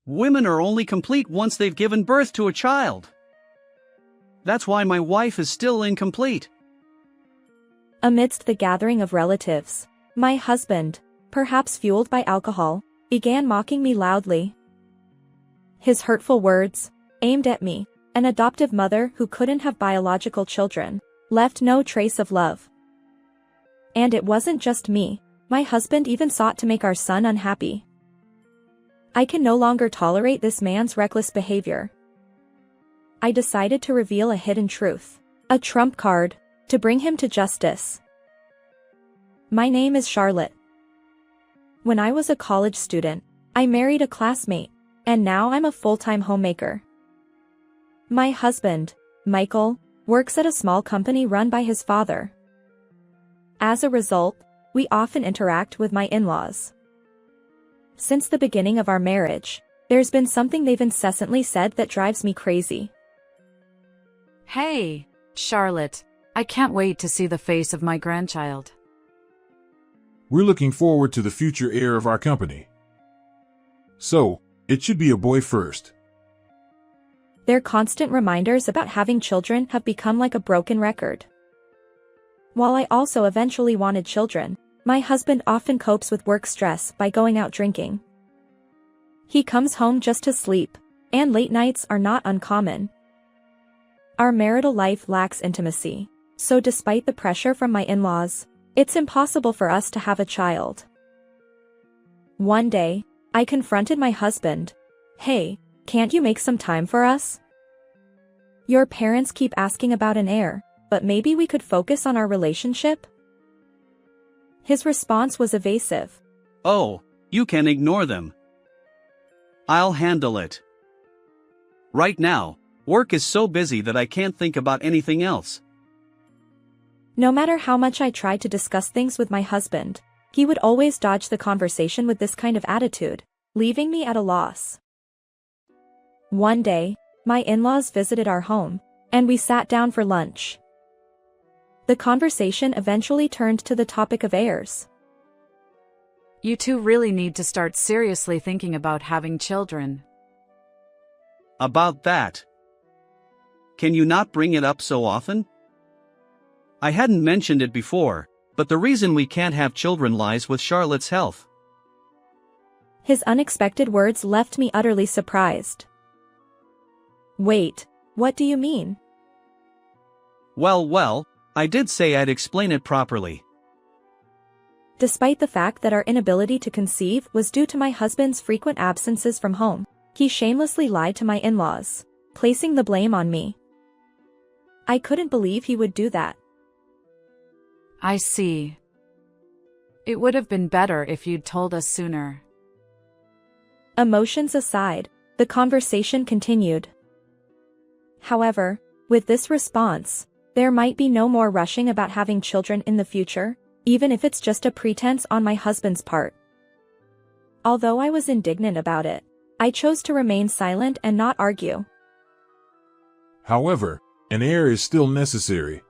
Women are only complete once they've given birth to a child. That's why my wife is still incomplete. Amidst the gathering of relatives, my husband, perhaps fueled by alcohol, began mocking me loudly. His hurtful words, aimed at me, an adoptive mother who couldn't have biological children, left no trace of love. And it wasn't just me, my husband even sought to make our son unhappy. I can no longer tolerate this man's reckless behavior. I decided to reveal a hidden truth, a trump card, to bring him to justice. My name is Charlotte. When I was a college student, I married a classmate, and now I'm a full-time homemaker. My husband, Michael, works at a small company run by his father. As a result, we often interact with my in-laws. Since the beginning of our marriage, there's been something they've incessantly said that drives me crazy. Hey, Charlotte, I can't wait to see the face of my grandchild. We're looking forward to the future heir of our company. So, it should be a boy first. Their constant reminders about having children have become like a broken record. While I also eventually wanted children, my husband often copes with work stress by going out drinking. He comes home just to sleep, and late nights are not uncommon. Our marital life lacks intimacy, so despite the pressure from my in-laws, it's impossible for us to have a child. One day, I confronted my husband. Hey, can't you make some time for us? Your parents keep asking about an heir, but maybe we could focus on our relationship? His response was evasive. Oh, you can ignore them. I'll handle it. Right now, work is so busy that I can't think about anything else. No matter how much I tried to discuss things with my husband, he would always dodge the conversation with this kind of attitude, leaving me at a loss. One day, my in-laws visited our home, and we sat down for lunch. The conversation eventually turned to the topic of heirs. You two really need to start seriously thinking about having children. About that. Can you not bring it up so often? I hadn't mentioned it before, but the reason we can't have children lies with Charlotte's health. His unexpected words left me utterly surprised. Wait, what do you mean? Well, I did say I'd explain it properly. Despite the fact that our inability to conceive was due to my husband's frequent absences from home, he shamelessly lied to my in-laws, placing the blame on me. I couldn't believe he would do that. I see. It would have been better if you'd told us sooner. Emotions aside, the conversation continued. However, with this response, there might be no more rushing about having children in the future, even if it's just a pretense on my husband's part. Although I was indignant about it, I chose to remain silent and not argue. However, an heir is still necessary.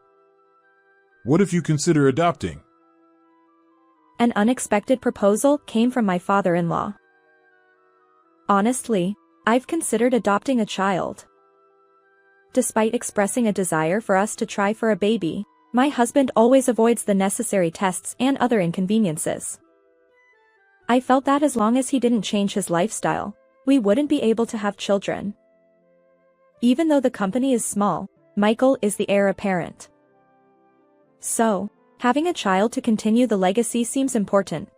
What if you consider adopting? An unexpected proposal came from my father-in-law. Honestly, I've considered adopting a child. Despite expressing a desire for us to try for a baby, my husband always avoids the necessary tests and other inconveniences. I felt that as long as he didn't change his lifestyle, we wouldn't be able to have children. Even though the company is small, Michael is the heir apparent. So, having a child to continue the legacy seems important.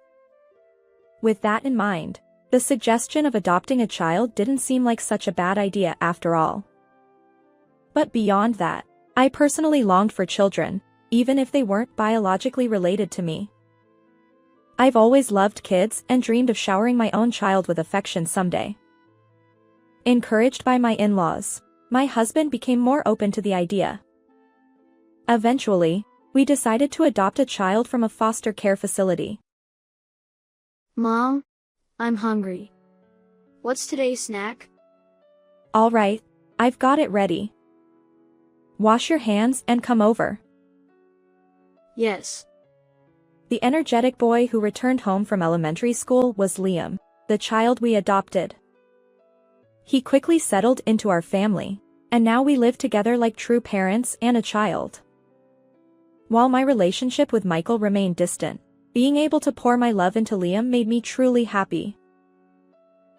With that in mind, the suggestion of adopting a child didn't seem like such a bad idea after all. But beyond that, I personally longed for children, even if they weren't biologically related to me. I've always loved kids and dreamed of showering my own child with affection someday. Encouraged by my in-laws, my husband became more open to the idea. Eventually, we decided to adopt a child from a foster care facility. Mom, I'm hungry. What's today's snack? All right, I've got it ready. Wash your hands and come over. Yes. The energetic boy who returned home from elementary school was Liam, the child we adopted. He quickly settled into our family, and now we live together like true parents and a child. While my relationship with Michael remained distant, being able to pour my love into Liam made me truly happy.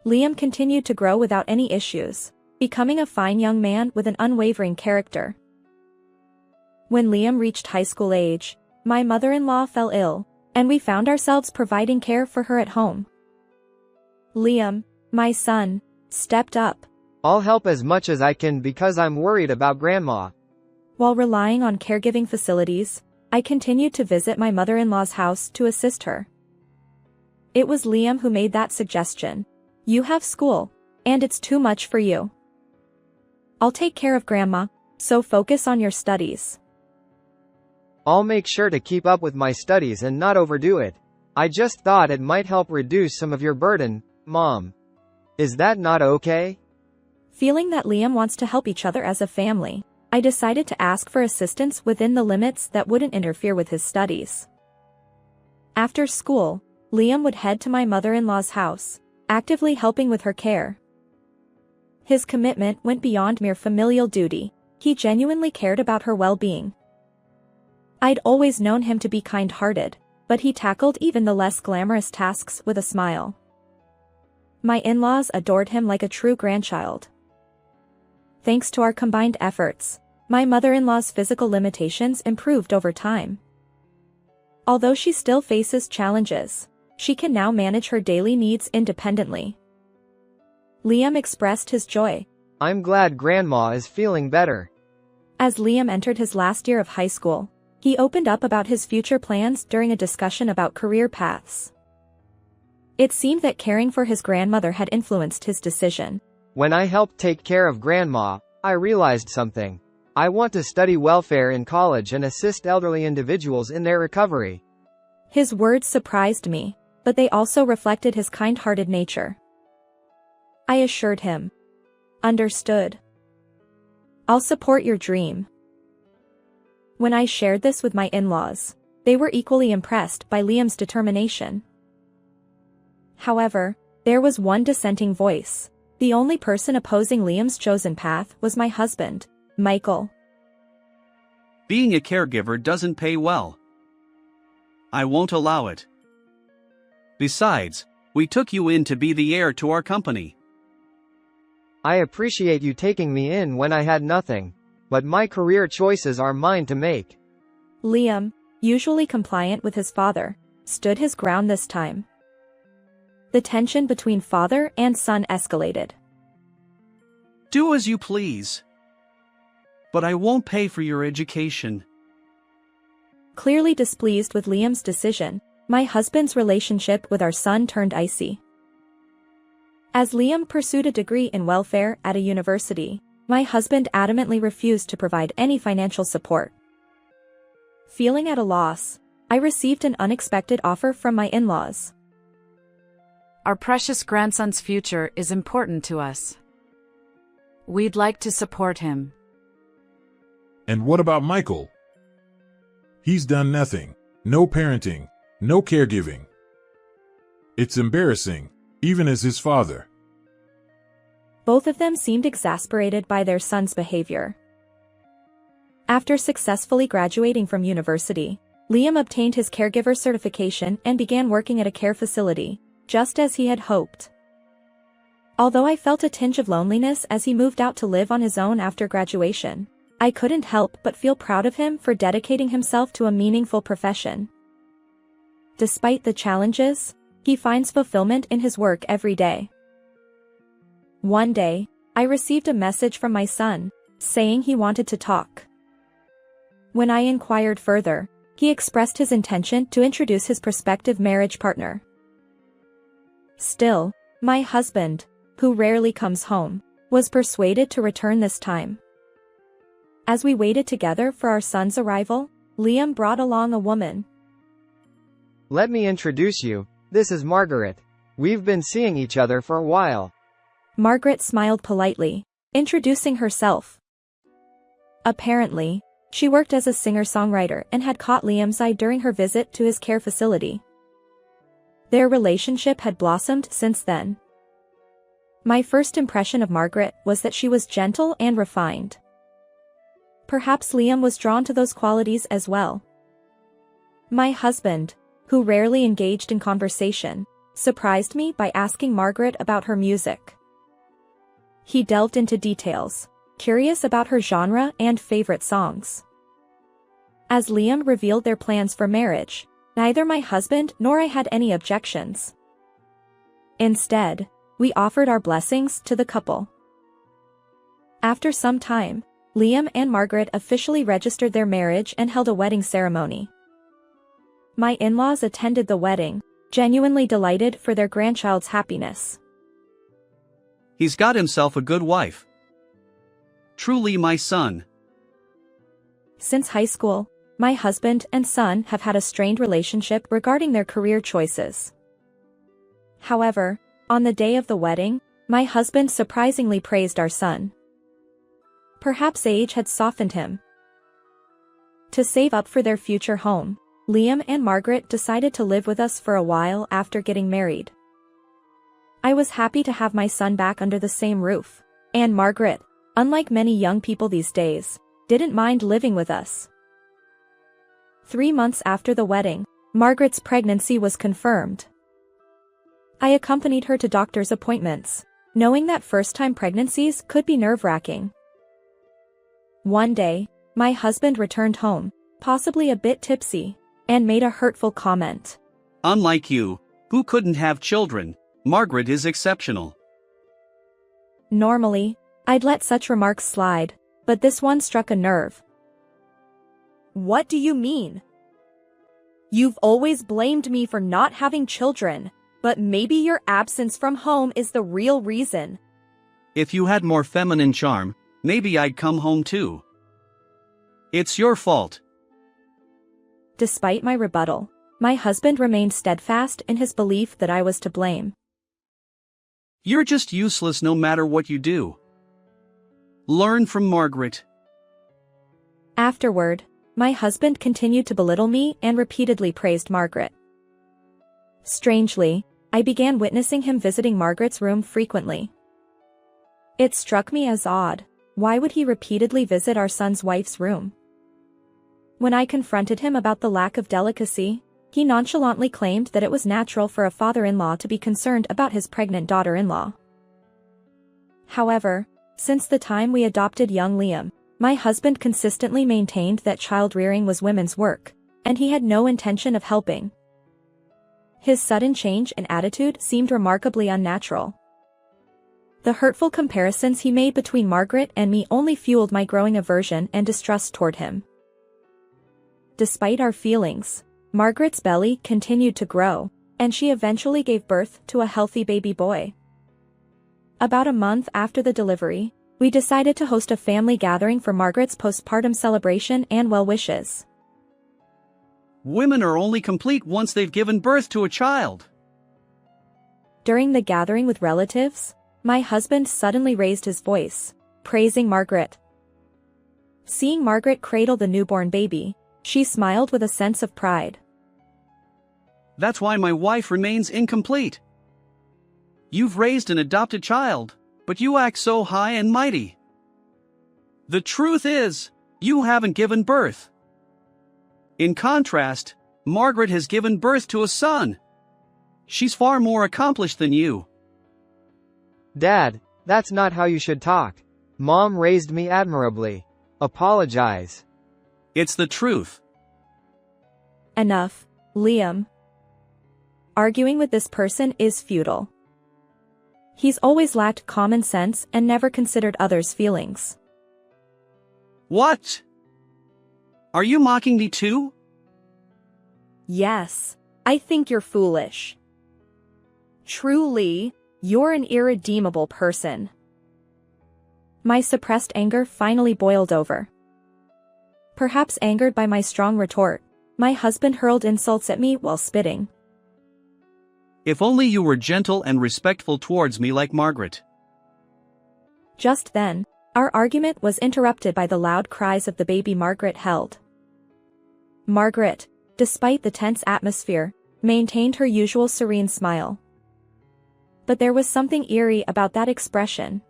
Liam continued to grow without any issues, becoming a fine young man with an unwavering character. When Liam reached high school age, my mother-in-law fell ill, and we found ourselves providing care for her at home. Liam, my son, stepped up. I'll help as much as I can because I'm worried about Grandma. While relying on caregiving facilities, I continued to visit my mother-in-law's house to assist her. It was Liam who made that suggestion. You have school, and it's too much for you. I'll take care of Grandma, so focus on your studies. I'll make sure to keep up with my studies and not overdo it. I just thought it might help reduce some of your burden, Mom. Is that not okay? Feeling that Liam wants to help each other as a family, I decided to ask for assistance within the limits that wouldn't interfere with his studies. After school, Liam would head to my mother-in-law's house, actively helping with her care. His commitment went beyond mere familial duty. He genuinely cared about her well-being. I'd always known him to be kind-hearted, but he tackled even the less glamorous tasks with a smile. My in-laws adored him like a true grandchild. Thanks to our combined efforts, my mother-in-law's physical limitations improved over time. Although she still faces challenges, she can now manage her daily needs independently. Liam expressed his joy. I'm glad Grandma is feeling better. As Liam entered his last year of high school, he opened up about his future plans during a discussion about career paths. It seemed that caring for his grandmother had influenced his decision. When I helped take care of Grandma, I realized something. I want to study welfare in college and assist elderly individuals in their recovery. His words surprised me, but they also reflected his kind-hearted nature. I assured him. Understood. I'll support your dream. When I shared this with my in-laws, they were equally impressed by Liam's determination. However, there was one dissenting voice. The only person opposing Liam's chosen path was my husband, Michael. Being a caregiver doesn't pay well. I won't allow it. Besides, we took you in to be the heir to our company. I appreciate you taking me in when I had nothing, but my career choices are mine to make. Liam, usually compliant with his father, stood his ground this time. The tension between father and son escalated. Do as you please. But I won't pay for your education. Clearly displeased with Liam's decision, my husband's relationship with our son turned icy. As Liam pursued a degree in welfare at a university, my husband adamantly refused to provide any financial support. Feeling at a loss, I received an unexpected offer from my in-laws. Our precious grandson's future is important to us. We'd like to support him. And what about Michael? He's done nothing. No parenting. No caregiving. It's embarrassing, even as his father. Both of them seemed exasperated by their son's behavior. After successfully graduating from university, Liam obtained his caregiver certification and began working at a care facility, just as he had hoped. Although I felt a tinge of loneliness as he moved out to live on his own after graduation, I couldn't help but feel proud of him for dedicating himself to a meaningful profession. Despite the challenges, he finds fulfillment in his work every day. One day, I received a message from my son, saying he wanted to talk. When I inquired further, he expressed his intention to introduce his prospective marriage partner. Still, my husband, who rarely comes home, was persuaded to return this time. As we waited together for our son's arrival, Liam brought along a woman. Let me introduce you. This is Margaret. We've been seeing each other for a while. Margaret smiled politely, introducing herself. Apparently, she worked as a singer-songwriter and had caught Liam's eye during her visit to his care facility. Their relationship had blossomed since then. My first impression of Margaret was that she was gentle and refined. Perhaps Liam was drawn to those qualities as well. My husband, who rarely engaged in conversation, surprised me by asking Margaret about her music. He delved into details, curious about her genre and favorite songs. As Liam revealed their plans for marriage, neither my husband nor I had any objections. Instead, we offered our blessings to the couple. After some time, Liam and Margaret officially registered their marriage and held a wedding ceremony. My in-laws attended the wedding, genuinely delighted for their grandchild's happiness. He's got himself a good wife. Truly my son. Since high school, my husband and son have had a strained relationship regarding their career choices. However, on the day of the wedding, my husband surprisingly praised our son. Perhaps age had softened him. To save up for their future home, Liam and Margaret decided to live with us for a while after getting married. I was happy to have my son back under the same roof, and Margaret, unlike many young people these days, didn't mind living with us. 3 months after the wedding, Margaret's pregnancy was confirmed. I accompanied her to doctor's appointments, knowing that first-time pregnancies could be nerve-wracking. One day, my husband returned home, possibly a bit tipsy, and made a hurtful comment. Unlike you, who couldn't have children, Margaret is exceptional. Normally, I'd let such remarks slide, but this one struck a nerve. What do you mean? You've always blamed me for not having children, but maybe your absence from home is the real reason. If you had more feminine charm, maybe I'd come home too. It's your fault. Despite my rebuttal, my husband remained steadfast in his belief that I was to blame. You're just useless no matter what you do. Learn from Margaret. Afterward, my husband continued to belittle me and repeatedly praised Margaret. Strangely, I began witnessing him visiting Margaret's room frequently. It struck me as odd. Why would he repeatedly visit our son's wife's room? When I confronted him about the lack of delicacy, he nonchalantly claimed that it was natural for a father-in-law to be concerned about his pregnant daughter-in-law. However, since the time we adopted young Liam, my husband consistently maintained that child-rearing was women's work, and he had no intention of helping. His sudden change in attitude seemed remarkably unnatural. The hurtful comparisons he made between Margaret and me only fueled my growing aversion and distrust toward him. Despite our feelings, Margaret's belly continued to grow, and she eventually gave birth to a healthy baby boy. About a month after the delivery, we decided to host a family gathering for Margaret's postpartum celebration and well wishes. Women are only complete once they've given birth to a child. During the gathering with relatives, my husband suddenly raised his voice, praising Margaret. Seeing Margaret cradle the newborn baby, she smiled with a sense of pride. That's why my wife remains incomplete. You've raised an adopted child, but you act so high and mighty. The truth is, you haven't given birth. In contrast, Margaret has given birth to a son. She's far more accomplished than you. Dad, that's not how you should talk. Mom raised me admirably. Apologize. It's the truth. Enough, Liam. Arguing with this person is futile. He's always lacked common sense and never considered others' feelings. What? Are you mocking me too? Yes, I think you're foolish. Truly, you're an irredeemable person. My suppressed anger finally boiled over. Perhaps angered by my strong retort, my husband hurled insults at me while spitting. If only you were gentle and respectful towards me like Margaret. Just then, our argument was interrupted by the loud cries of the baby Margaret held. Margaret, despite the tense atmosphere, maintained her usual serene smile. but there was something eerie about that expression.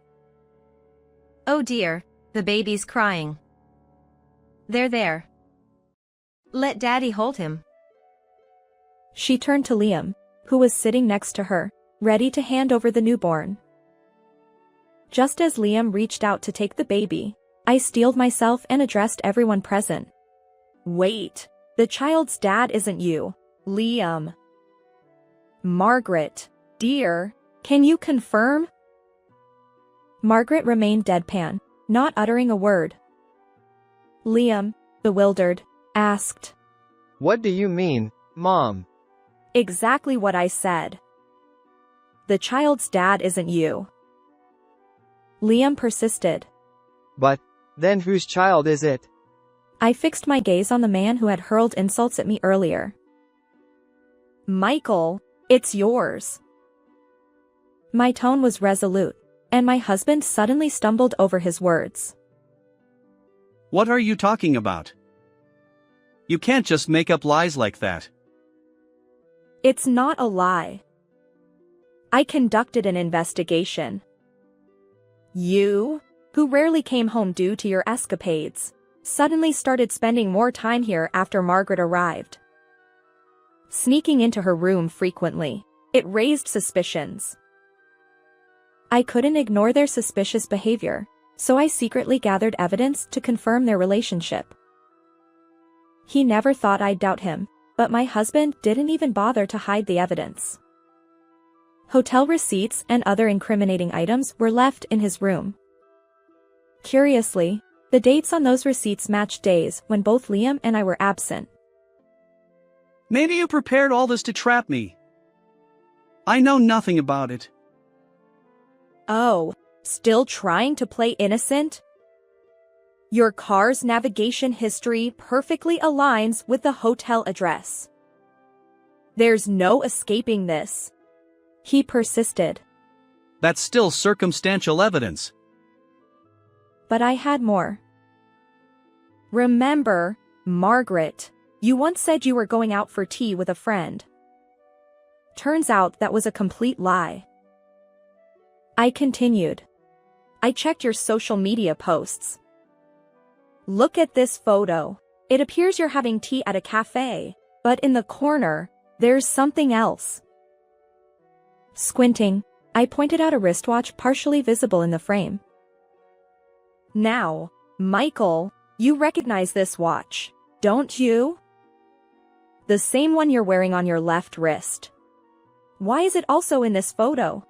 Oh dear, the baby's crying. There. Let Daddy hold him. She turned to Liam, who was sitting next to her, ready to hand over the newborn. Just as Liam reached out to take the baby, I steeled myself and addressed everyone present. Wait, the child's dad isn't you, Liam. Margaret, dear, can you confirm? Margaret remained deadpan, not uttering a word. Liam, bewildered, asked. What do you mean, Mom? Exactly what I said. The child's dad isn't you. Liam persisted. But, then whose child is it? I fixed my gaze on the man who had hurled insults at me earlier. Michael, it's yours. My tone was resolute, and my husband suddenly stumbled over his words. What are you talking about? You can't just make up lies like that. It's not a lie. I conducted an investigation. You, who rarely came home due to your escapades, suddenly started spending more time here after Margaret arrived. Sneaking into her room frequently, it raised suspicions. I couldn't ignore their suspicious behavior, so I secretly gathered evidence to confirm their relationship. He never thought I'd doubt him, but my husband didn't even bother to hide the evidence. Hotel receipts and other incriminating items were left in his room. Curiously, the dates on those receipts matched days when both Liam and I were absent. Maybe you prepared all this to trap me. I know nothing about it. Oh, still trying to play innocent? Your car's navigation history perfectly aligns with the hotel address. There's no escaping this. He persisted. That's still circumstantial evidence. But I had more. Remember, Margaret, you once said you were going out for tea with a friend. Turns out that was a complete lie. I continued. I checked your social media posts. Look at this photo. It appears you're having tea at a cafe, but in the corner, there's something else. Squinting, I pointed out a wristwatch partially visible in the frame. Now, Michael, you recognize this watch, don't you? The same one you're wearing on your left wrist. Why is it also in this photo?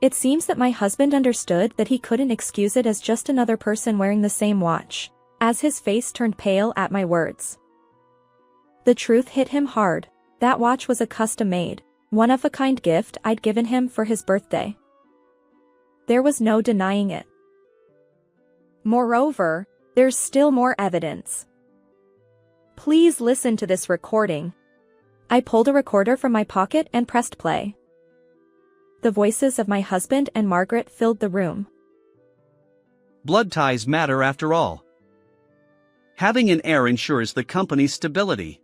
It seems that my husband understood that he couldn't excuse it as just another person wearing the same watch, as his face turned pale at my words. The truth hit him hard. That watch was a custom-made, one-of-a-kind gift I'd given him for his birthday. There was no denying it. Moreover, there's still more evidence. Please listen to this recording. I pulled a recorder from my pocket and pressed play. The voices of my husband and Margaret filled the room. Blood ties matter after all. Having an heir ensures the company's stability.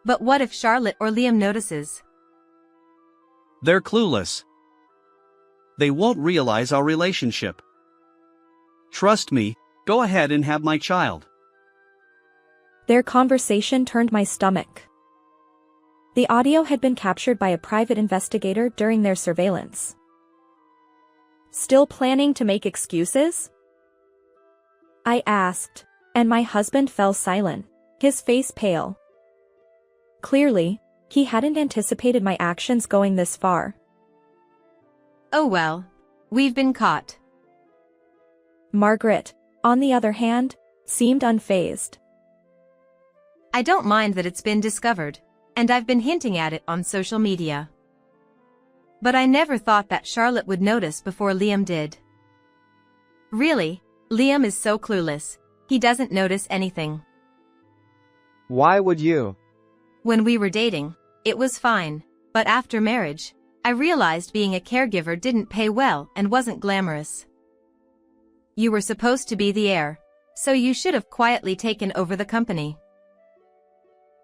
But what if Charlotte or Liam notices? They're clueless. They won't realize our relationship. Trust me, go ahead and have my child. Their conversation turned my stomach. The audio had been captured by a private investigator during their surveillance. Still planning to make excuses? I asked, and my husband fell silent, his face pale. Clearly, he hadn't anticipated my actions going this far. Oh well, we've been caught. Margaret, on the other hand, seemed unfazed. I don't mind that it's been discovered, and I've been hinting at it on social media. But I never thought that Charlotte would notice before Liam did. Really, Liam is so clueless, he doesn't notice anything. Why would you? When we were dating, it was fine, but after marriage, I realized being a caregiver didn't pay well and wasn't glamorous. You were supposed to be the heir, so you should have quietly taken over the company.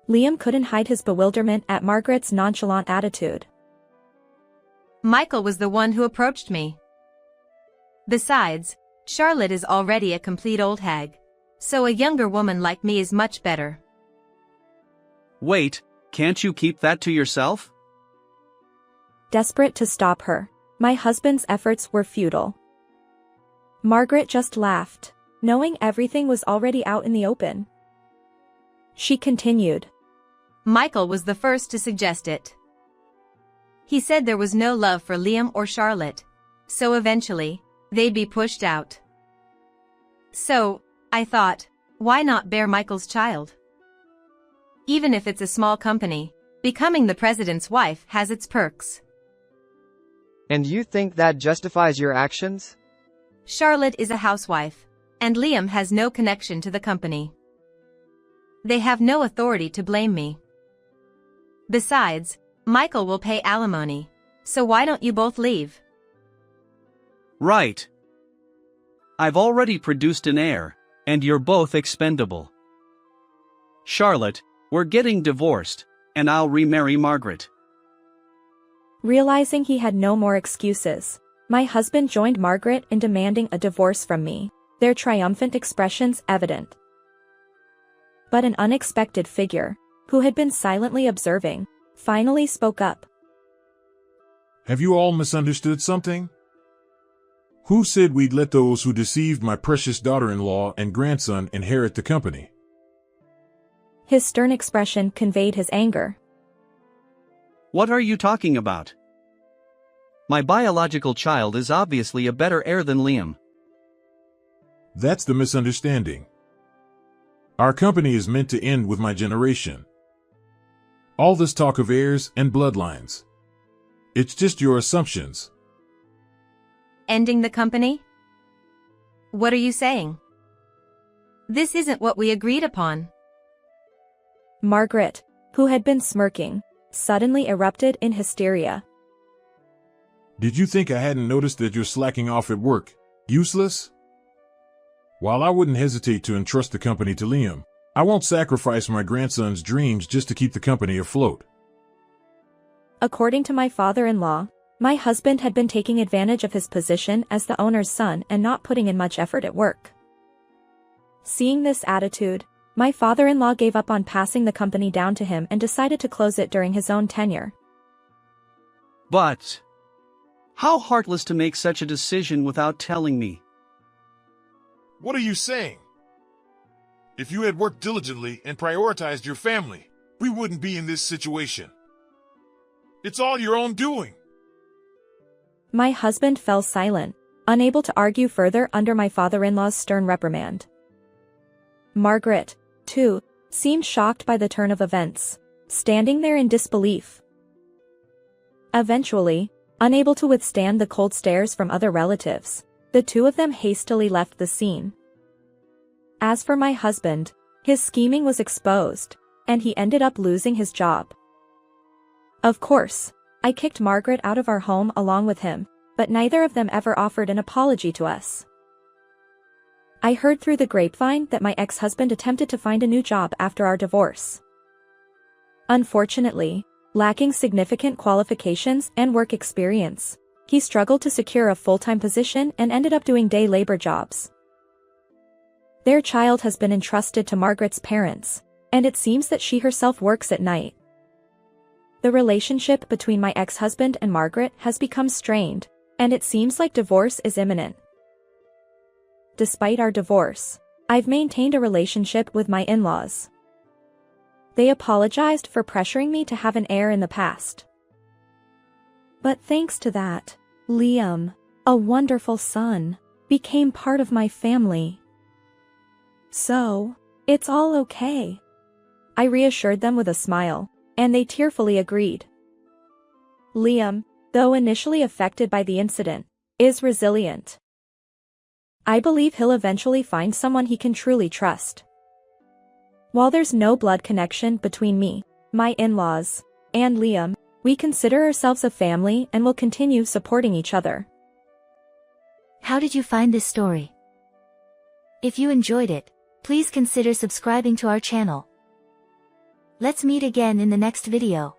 Liam couldn't hide his bewilderment at Margaret's nonchalant attitude. Michael was the one who approached me. Besides, Charlotte is already a complete old hag, so a younger woman like me is much better. Wait, can't you keep that to yourself? Desperate to stop her, my husband's efforts were futile. Margaret just laughed, knowing everything was already out in the open. She continued. Michael was the first to suggest it. He said there was no love for Liam or Charlotte, so eventually, they'd be pushed out. So, I thought, why not bear Michael's child? Even if it's a small company, becoming the president's wife has its perks. And you think that justifies your actions? Charlotte is a housewife, and Liam has no connection to the company. They have no authority to blame me. Besides, Michael will pay alimony, so why don't you both leave? Right. I've already produced an heir, and you're both expendable. Charlotte, we're getting divorced, and I'll remarry Margaret. Realizing he had no more excuses, my husband joined Margaret in demanding a divorce from me, their triumphant expressions evident. But an unexpected figure, who had been silently observing, finally spoke up. Have you all misunderstood something? Who said we'd let those who deceived my precious daughter-in-law and grandson inherit the company? His stern expression conveyed his anger. What are you talking about? My biological child is obviously a better heir than Liam. That's the misunderstanding. Our company is meant to end with my generation. All this talk of heirs and bloodlines. It's just your assumptions. Ending the company? What are you saying? This isn't what we agreed upon. Margaret, who had been smirking, suddenly erupted in hysteria. Did you think I hadn't noticed that you're slacking off at work? Useless? While I wouldn't hesitate to entrust the company to Liam, I won't sacrifice my grandson's dreams just to keep the company afloat. According to my father-in-law, my husband had been taking advantage of his position as the owner's son and not putting in much effort at work. Seeing this attitude, my father-in-law gave up on passing the company down to him and decided to close it during his own tenure. But how heartless to make such a decision without telling me. What are you saying? If you had worked diligently and prioritized your family, we wouldn't be in this situation. It's all your own doing. My husband fell silent, unable to argue further under my father-in-law's stern reprimand. Margaret, too, seemed shocked by the turn of events, standing there in disbelief. Eventually, unable to withstand the cold stares from other relatives, the two of them hastily left the scene. As for my husband, his scheming was exposed, and he ended up losing his job. Of course, I kicked Margaret out of our home along with him, but neither of them ever offered an apology to us. I heard through the grapevine that my ex-husband attempted to find a new job after our divorce. Unfortunately, lacking significant qualifications and work experience, he struggled to secure a full-time position and ended up doing day labor jobs. Their child has been entrusted to Margaret's parents, and it seems that she herself works at night. The relationship between my ex-husband and Margaret has become strained, and it seems like divorce is imminent. Despite our divorce, I've maintained a relationship with my in-laws. They apologized for pressuring me to have an heir in the past. But thanks to that, Liam, a wonderful son, became part of my family. So, it's all okay. I reassured them with a smile, and they tearfully agreed. Liam, though initially affected by the incident, is resilient. I believe he'll eventually find someone he can truly trust. While there's no blood connection between me, my in-laws, and Liam, we consider ourselves a family and will continue supporting each other. How did you find this story? If you enjoyed it, please consider subscribing to our channel. Let's meet again in the next video.